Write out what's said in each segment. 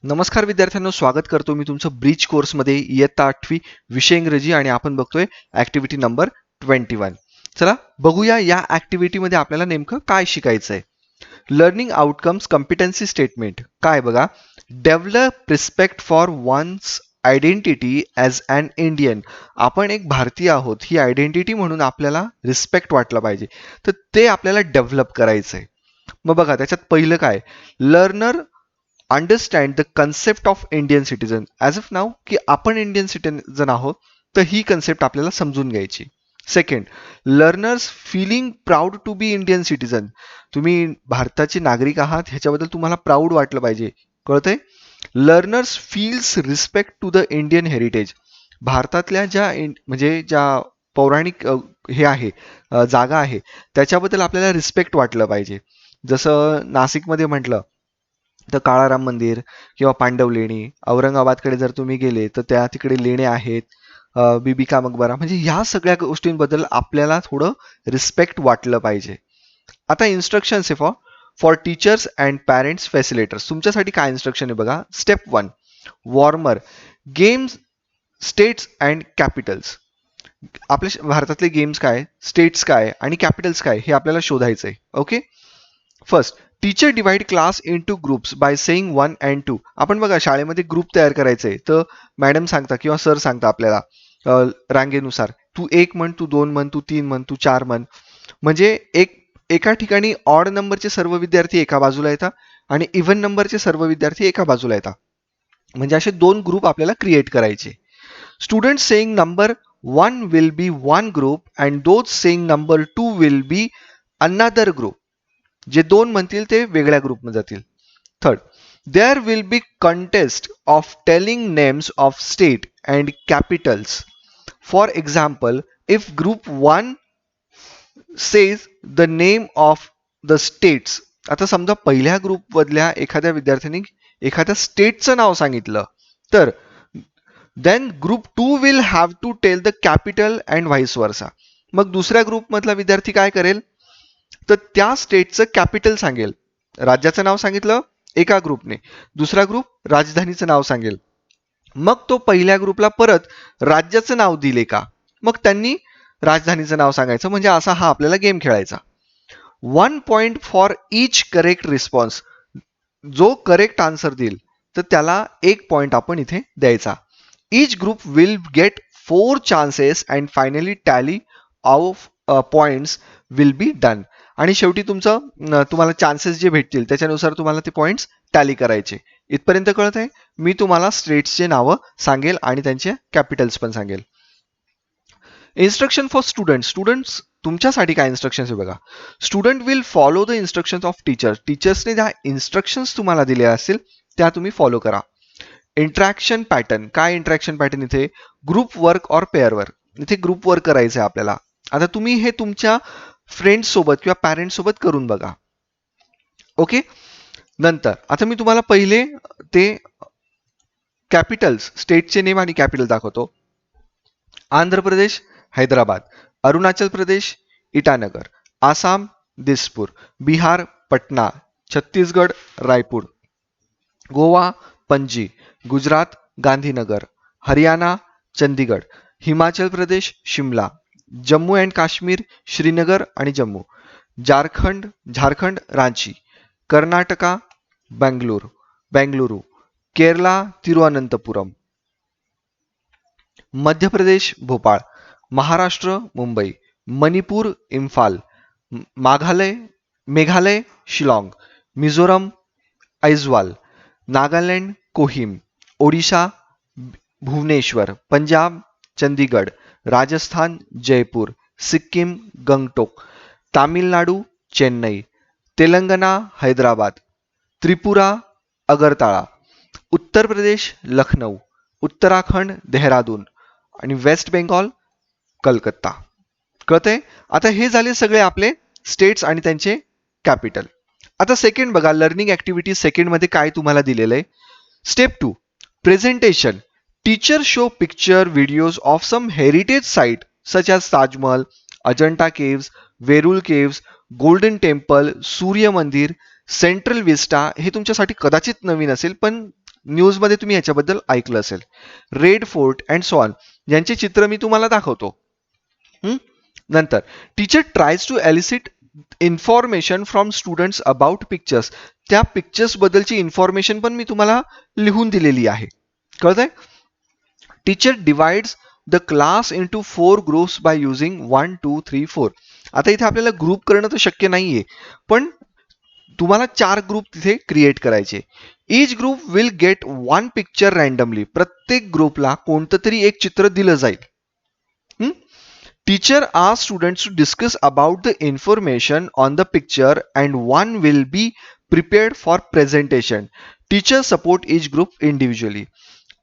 नमस्कार विद्यार्थ्यांनो, स्वागत करतो मी तुमचं ब्रिज कोर्समध्ये इयत्ता 8वी विषय इंग्रजी आणि आपण बघतोय ऍक्टिव्हिटी नंबर 21. चला बघूया या ऍक्टिव्हिटीमध्ये आपल्याला नेमकं काय शिकायचं आहे. लर्निंग आउटकम्स कॉम्पिटन्सी स्टेटमेंट काय बघा. Develop respect for one's identity as an Indian. आपण एक भारतीय आहोत ही आयडेंटिटी म्हणून आपल्याला रिस्पेक्ट वाटला पाहिजे, तर ते आपल्याला डेव्हलप करायचं आहे. मग बघा त्याच्यात पहिलं काय, learner understand the concept of Indian citizen. As of now की आपण इंडियन सिटीजन आहोत, तर ही कन्सेप्ट आपल्याला समजून घ्यायची. Second, learners feeling proud to be Indian citizen. तुम्ही भारताचे नागरिक आहात ह्याच्याबद्दल तुम्हाला प्राऊड वाटलं पाहिजे, कळतंय. Learners feels respect to the Indian heritage. भारतातल्या म्हणजे ज्या पौराणिक हे आहे जागा आहे त्याच्याबद्दल आपल्याला रिस्पेक्ट वाटलं पाहिजे. जसं नाशिकमध्ये म्हटलं तर काळाराम मंदिर किंवा पांडव लेणी, औरंगाबादकडे जर तुम्ही गेले तर त्या तिकडे लेणे आहेत, बीबी का मकबरा, म्हणजे ह्या सगळ्या गोष्टींबद्दल आपल्याला थोडं रिस्पेक्ट वाटलं पाहिजे. आता इन्स्ट्रक्शन्स आहे for for teachers and parents facilitators. तुमच्यासाठी काय इन्स्ट्रक्शन आहे बघा. Step 1, warmer games states and capitals. आपल्या भारतातले गेम्स काय, स्टेट्स काय आणि कॅपिटल्स काय हे आपल्याला शोधायचं आहे. Okay. First, teacher divide class into groups bye saying 1 and 2. आपण बघा शाळेमध्ये ग्रुप तयार करायचे, तर मॅडम सांगता किंवा सर सांगता आपल्याला रांगेनुसार, तू 1 म्हण, तू 2 म्हण, तू 3 म्हण, तू 4 म्हण. म्हणजे एका ठिकाणी ऑड नंबरचे सर्व विद्यार्थी एका बाजूला येतात आणि इव्हन नंबरचे सर्व विद्यार्थी एका बाजूला येतात. म्हणजे असे दोन ग्रुप आपल्याला क्रिएट करायचे. Student saying number 1 will be one group and those saying number 2 will be another group. जे दोन म्हणतील ते वेगळ्या ग्रुपमध्ये जातील. Third, there will be contest of telling names of state and capitals. For example, if group 1 says the name of the states. आता समजा पहिल्या ग्रुपमधल्या एखाद्या विद्यार्थ्यांनी एखाद्या स्टेटचं नाव सांगितलं, तर then group 2 will have to tell the capital and vice versa. मग दुसऱ्या ग्रुपमधला विद्यार्थी काय करेल, तर त्या स्टेटचं कॅपिटल सांगेल. राज्याचं नाव सांगितलं एका ग्रुपने, दुसरा ग्रुप राजधानीचं नाव सांगेल. मग तो पहिल्या ग्रुपला परत राज्याचं नाव दिले का, मग त्यांनी राजधानीचं नाव सांगायचं. म्हणजे असा हा आपल्याला गेम खेळायचा. 1 point for each correct response. जो करेक्ट आन्सर देईल तर त्याला 1 पॉइंट आपण इथे द्यायचा. Each group will get 4 chances and finally tally of points will be done. आणि शेवटी तुम्हाला चान्सेस जे भेटतील त्याच्यानुसार तुम्हाला ते पॉइंट्स टॅली करायचे. इथपर्यंत कळत आहे. मी तुम्हाला स्टेट्सचे नावं सांगेल आणि त्यांचे कॅपिटल्स पण सांगेल. इन्स्ट्रक्शन फॉर स्टुडंट्स तुमच्यासाठी काय इन्स्ट्रक्शन्स आहे बघा. Student will follow the instructions of teacher. टीचर्सने ज्या इन्स्ट्रक्शन्स तुम्हाला दिल्या असतील त्या तुम्ही फॉलो करा. इंट्रॅक्शन पॅटर्न काय, इंट्रॅक्शन पॅटर्न इथे ग्रुप वर्क और पेअर वर्क. इथे ग्रुप वर्क करायचं आहे आपल्याला. आता तुम्ही हे तुमच्या फ्रेंड्स सोबत किंवा पॅरेंट्स सोबत करून बघा. ओके. नंतर आता मी तुम्हाला पहिले ते कॅपिटल्स स्टेटचे नेम आणि कॅपिटल दाखवतो. आंध्र प्रदेश हैदराबाद, अरुणाचल प्रदेश इटानगर, आसाम दिसपूर, बिहार पटना, छत्तीसगड रायपूर, गोवा पणजी, गुजरात गांधीनगर, हरियाणा चंदीगड, हिमाचल प्रदेश शिमला, जम्मू अँड काश्मीर श्रीनगर आणि जम्मू, झारखंड रांची, कर्नाटका बेंगलुरू, केरला तिरुअनंतपुरम, मध्य प्रदेश भोपाळ, महाराष्ट्र मुंबई, मणिपूर इम्फाल, मेघालय शिलाँग, मिझोरम ऐजवाल, नागालँड कोहिम, ओडिशा भुवनेश्वर, पंजाब चंदीगड, राजस्थान जयपूर, सिक्कीम गंगटोक, तामिळनाडू चेन्नई, तेलंगणा हैदराबाद, त्रिपुरा अगरताळा, उत्तर प्रदेश लखनौ, उत्तराखंड देहरादून आणि वेस्ट बेंगॉल कलकत्ता. कळतंय. आता हे झाले सगळे आपले स्टेट्स आणि त्यांचे कॅपिटल. आता सेकंड बघा, लर्निंग ऍक्टिव्हिटी सेकंड मध्ये काय तुम्हाला दिलेलं आहे. Step 2, presentation. Teacher show picture videos of some heritage site such as Taj Mahal, Ajanta caves, Verul caves, golden temple, Surya Mandir, central विस्टा. हे तुमच्यासाठी कदाचित नवीन असेल, पण न्यूजमध्ये तुम्ही याच्याबद्दल ऐकलं असेल. Red fort and so on यांचे चित्र मी तुम्हाला दाखवतो. नंतर teacher tries to elicit information from students about pictures. त्या पिक्चर्स बद्दलची इन्फॉर्मेशन पण मी तुम्हाला लिहून दिलेली आहे. कळतंय? Teacher divides the class into 4 groups by using 1, 2, 3, 4. आता इथे आपल्याला ग्रुप करणं तर शक्य नाहीये, पण तुम्हाला 4 ग्रुप तिथे क्रिएट करायचे. Each group will get 1 picture randomly. प्रत्येक ग्रुपला कोणतं तरी एक चित्र दिलं जाईल. Teacher ask students to discuss about the information on the picture and 1 will be prepared for presentation. Teacher support each group individually.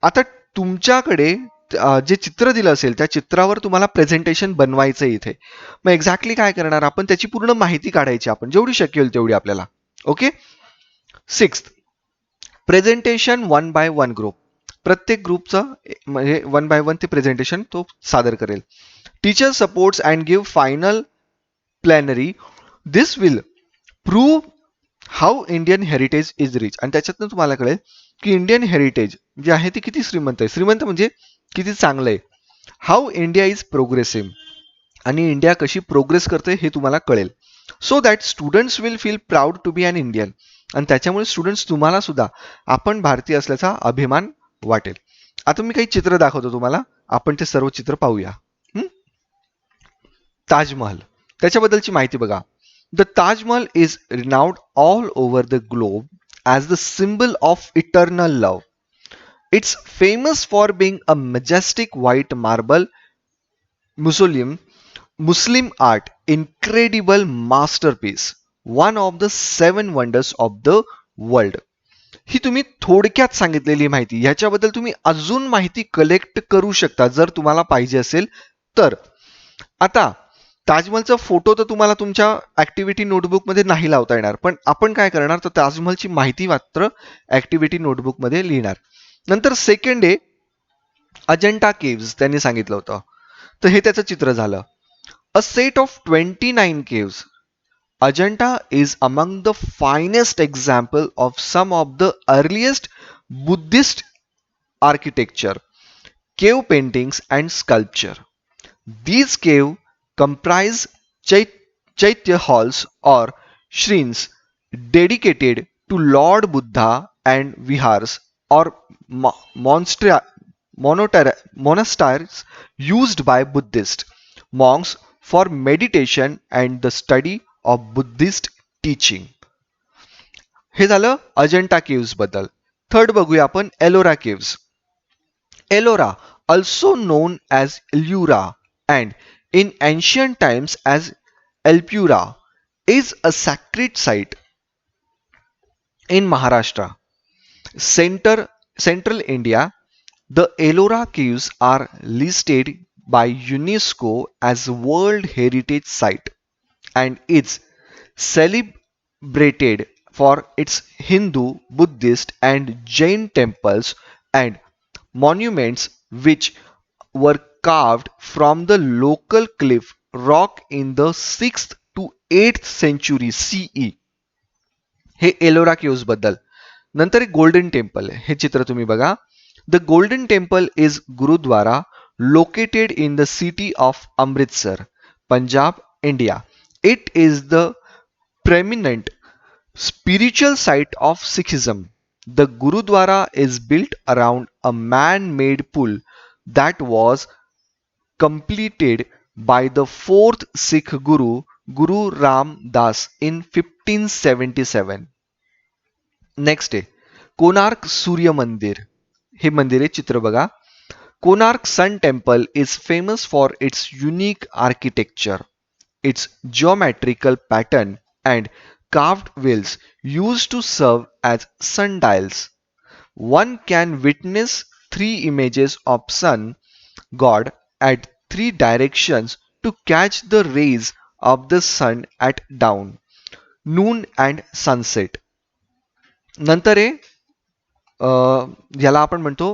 आता तुमच्याकडे जे चित्र दिलं असेल त्या चित्रावर तुम्हाला प्रेझेंटेशन बनवायचं आहे इथे. मग एक्झॅक्टली काय करणार आपण, त्याची पूर्ण माहिती काढायची आपण, जेवढी शक्य होईल तेवढी आपल्याला. Okay. 6th presentation 1 by 1 group. प्रत्येक ग्रुपचं म्हणजे 1 by 1 ते प्रेझेंटेशन तो सादर करेल. Teacher supports and give final plenary. This will prove how Indian heritage is rich. आणि त्याच्यातनं तुम्हाला कळेल की इंडियन हेरिटेज जे आहे ते किती श्रीमंत आहे. श्रीमंत म्हणजे किती चांगलं आहे. How India is progressive. आणि इंडिया कशी प्रोग्रेस करते हे तुम्हाला कळेल. So that students will feel proud to be an Indian. आणि त्याच्यामुळे स्टुडंट्स तुम्हाला सुद्धा आपण भारतीय असल्याचा अभिमान वाटेल. आता मी काही चित्र दाखवतो तुम्हाला, आपण ते सर्व चित्र पाहूया. ताजमहल, त्याच्याबद्दलची माहिती बघा. The Taj Mahal is renowned all over the globe as the symbol of eternal love. It's famous for being a majestic white marble Muslim art, incredible masterpiece, one of the 7 wonders of the world. ही तुम्ही थोडक्यात सांगितलेली माहिती. ह्याच्याबद्दल तुम्ही अजून माहिती collect करू शकता जर तुम्हाला पाहिजे असेल तर. आता ताजमहलचा फोटो तर तुम्हाला तुमच्या ऍक्टिव्हिटी नोटबुकमध्ये नाही लावता येणार, पण आपण काय करणार तर ताजमहलची माहिती मात्र ऍक्टिव्हिटी नोटबुकमध्ये लिहिणार. नंतर सेकंड आहे अजंठा केव्ज, त्यांनी सांगितलं होतं, तर हे त्याचं चित्र झालं. A set of 29 caves. Ajanta is among the finest example of some of the earliest Buddhist architecture, cave paintings and sculpture. These cave comprise chaitya halls or shrines dedicated to Lord Buddha and vihars or monasteries used by Buddhist monks for meditation and the study of Buddhist teaching. हे झालं Ajanta caves बद्दल. Third बघूया आपण Ellora caves. Ellora, also known as Ellura and in ancient times as Alpura, is a sacred site in Maharashtra, Central India. The Ellora caves are listed by UNESCO as World Heritage Site and is celebrated for its Hindu, Buddhist, and Jain temples and monuments which were carved from the local cliff rock in the 6th to 8th century CE. हे Ellora caves बद्दल. नंतर एक golden temple आहे, हे चित्र तुम्ही बघा. The golden temple is gurdwara located in the city of Amritsar, Punjab, India. It is the preeminent spiritual site of Sikhism. The Gurudwara is built around a man-made pool that was completed by the 4th Sikh Guru, Guru Ram Das, in 1577. Next आहे कोणार्क सूर्य मंदिर. हे मंदिर आहे, चित्र बघा. Konark Sun Temple is famous for its unique architecture, its geometrical pattern and carved wheels used to serve as sundials. One can witness 3 images of sun god at 3 directions to catch the rays of the sun at dawn, noon and sunset. नंतर आहे याला आपण म्हणतो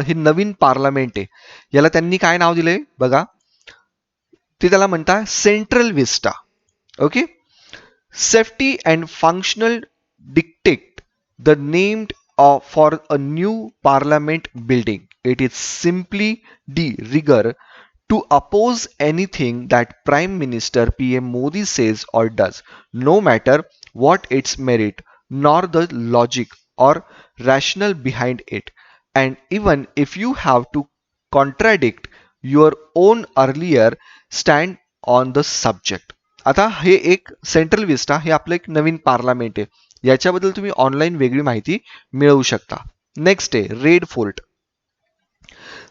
ही नवीन parliament आहे, याला त्यांनी काय नाव दिलंय बघा, ते त्याला म्हणतात central vista. Okay. Safety and functional dictate the name for a new parliament building. It is simply the rigor to oppose anything that Prime Minister PM Modi says or does, no matter what its merit, nor the logic or rationale behind it. And even if you have to contradict your own earlier stand on the subject. आता हे एक central विस्टा हे आपलं एक नवीन parliament आहे याच्याबद्दल तुम्ही online वेगळी माहिती मिळवू शकता. नेक्स्ट आहे red fort.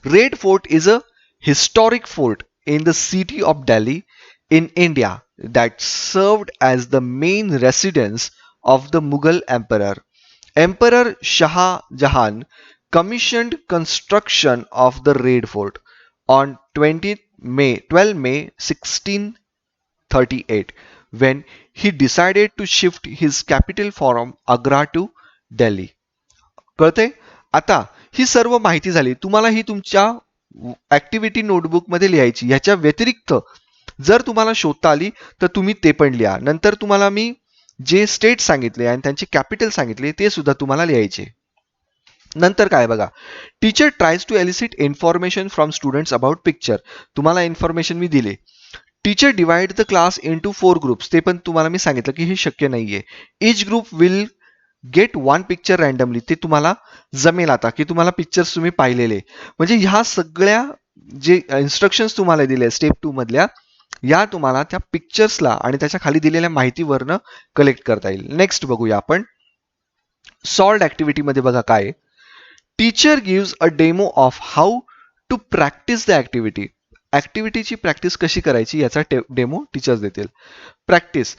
Red Fort is a historic fort in the city of Delhi in India that served as the main residence of the Mughal emperor. Emperor Shah Jahan commissioned construction of the Red Fort on 12 May 1638 when he decided to shift his capital from Agra to Delhi. कळते आता ही सर्व माहिती झाली तुम्हाला ही तुमच्या activity notebook मध्ये लिहायची ह्याच्या व्यतिरिक्त जर तुम्हाला शोधता आली तर तुम्ही ते पण लिहा नंतर तुम्हाला मी जे स्टेट सांगितले आणि त्यांचे कॅपिटल सांगितले ते सुद्धा तुम्हाला लिहायचे नंतर काय बघा teacher tries to elicit information from students about picture तुम्हाला इन्फॉर्मेशन मी दिले teacher divide the class into 4 groups ते पण तुम्हाला मी सांगितलं की हे शक्य नाहीये each group will get one picture randomly ते तुम्हाला जमेल आता की तुम्हाला पिक्चर्स तुम्ही पाहिलेले म्हणजे ह्या सगळ्या जे इन्स्ट्रक्शन्स तुम्हाला दिले स्टेप 2 मधल्या या तुम्हाला त्या पिक्चर्सला आणि त्याच्या खाली दिलेल्या माहितीवरनं कलेक्ट करता येईल. नेक्स्ट बघूया आपण सॉल्ड ऍक्टिव्हिटी मध्ये बघा काय teacher gives a demo of how to practice the activity ऍक्टिव्हिटीची प्रॅक्टिस कशी करायची याचा डेमो टीचर्स देतील. Practice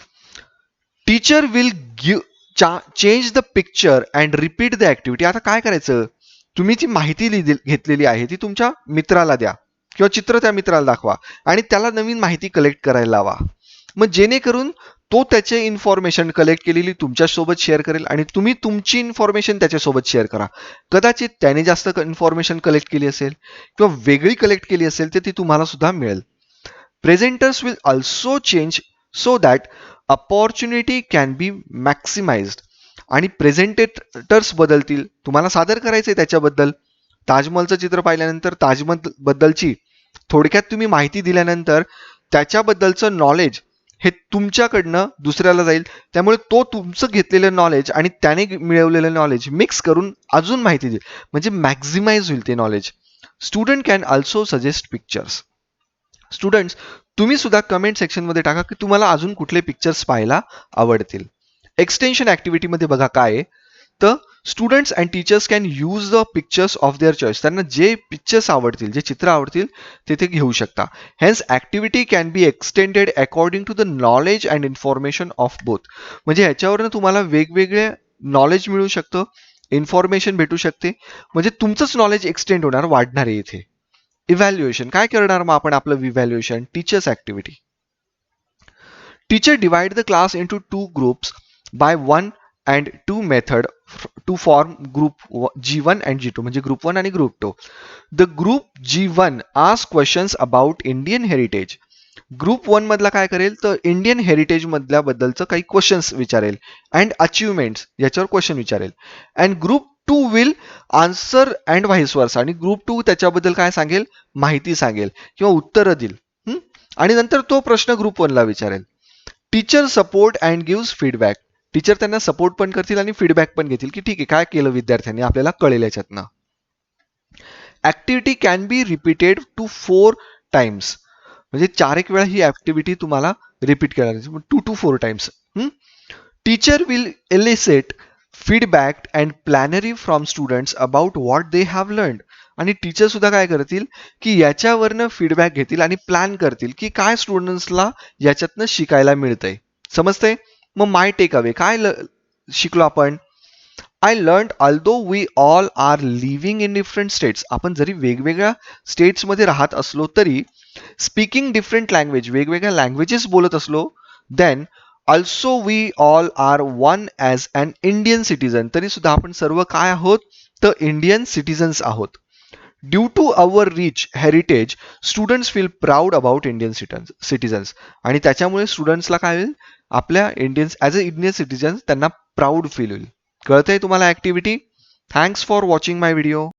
teacher will give change the picture and repeat the activity. आता काय करायचं तुम्ही जी माहिती घेतलेली आहे ती तुमच्या मित्राला द्या किंवा चित्र त्या मित्राला दाखवा आणि त्याला नवीन माहिती कलेक्ट करायला लावा मग जेणेकरून तो त्याचे इन्फॉर्मेशन कलेक्ट केलेली तुमच्यासोबत शेअर करेल आणि तुम्ही तुमची इन्फॉर्मेशन त्याच्यासोबत शेअर करा. कदाचित त्याने जास्त इन्फॉर्मेशन कलेक्ट केली असेल किंवा वेगळी कलेक्ट केली असेल तर ती तुम्हाला सुद्धा मिळेल. Presenters will also change so that opportunity can be maximized आणि प्रेझेंटेटर्स बदलतील तुम्हाला सादर करायचंय त्याच्याबद्दल ताजमहलचं चित्र पाहिल्यानंतर ताजमहल बद्दलची थोडक्यात तुम्ही माहिती दिल्यानंतर त्याच्याबद्दलचं नॉलेज हे तुमच्याकडनं दुसऱ्याला जाईल त्यामुळे तो तुमचं घेतलेलं नॉलेज आणि त्याने मिळवलेलं नॉलेज मिक्स करून अजून माहिती देईल म्हणजे मॅक्झिमाइज होईल ते knowledge. Student can also suggest pictures. Students तुम्ही सुद्धा कमेंट सेक्शन मध्ये टाका की तुम्हाला अजून कुठले पिक्चर्स पाहायला आवडतील. एक्सटेन्शन ऍक्टिव्हिटी मध्ये बघा काय तर students and teachers can use the pictures of their choice त्यांना जे पिक्चर्स आवडतील जे चित्र आवडतील ते घेऊ शकता. Hence activity can be extended according to the knowledge and information of both म्हणजे ह्याच्यावरनं तुम्हाला वेगवेगळे नॉलेज मिळू शकतं इन्फॉर्मेशन भेटू शकते म्हणजे तुमचंच नॉलेज एक्सटेंड होणार वाढणार आहे इथे. इव्हॅल्युएशन काय करणार मग आपण आपलं evaluation teachers activity teacher divide the class into 2 groups bye 1 and 2 method to form group G1 and G2 म्हणजे group 1 आणि group 2. The group G1 ask questions about Indian heritage. Group 1 मधला काय करेल तर इंडियन हेरिटेज मधल्या बद्दलचं काही questions विचारेल and achievements याच्यावर क्वेश्चन विचारेल and group 2 will answer and vice versa आणि ग्रुप 2 त्याच्याबद्दल काय सांगेल माहिती सांगेल किंवा उत्तरं देईल आणि नंतर तो प्रश्न ग्रुप 1 ला विचारेल. Teacher support and gives feedback teacher त्यांना सपोर्ट पण करतील आणि फीडबॅक पण घेतील की ठीक आहे काय केलं विद्यार्थ्यांनी आपल्याला कळेल याच्यातनं. Activity can be repeated to 4 times म्हणजे 4 एक वेळा ही ऍक्टिव्हिटी तुम्हाला रिपीट करायची 2 to 4 times. Teacher will elicit feedback and plenary from students about what they have learned आणि टीचर सुद्धा काय करतील की याच्यावरनं फीडबॅक घेतील आणि प्लॅन करतील की काय स्टुडंट्सला याच्यातनं शिकायला मिळतंय. समजतंय मग माय टेक अवे काय शिकलो आपण I learn although we all are living in different states आपण जरी वेगवेगळ्या स्टेट्समध्ये राहत असलो तरी स्पीकिंग डिफरंट लँग्वेज वेगवेगळ्या लँग्वेजेस बोलत असलो then also we all are one as an Indian citizen तरी सुद्धा आपण सर्व काय आहोत तर इंडियन सिटीजन्स आहोत. Due to our rich heritage students feel proud about Indian citizens आणि त्याच्यामुळे स्टुडंट्सला काय होईल आपल्या Indians as a Indian citizens त्यांना प्राऊड फील होईल. कळतंय तुम्हाला activity thanks for watching my video.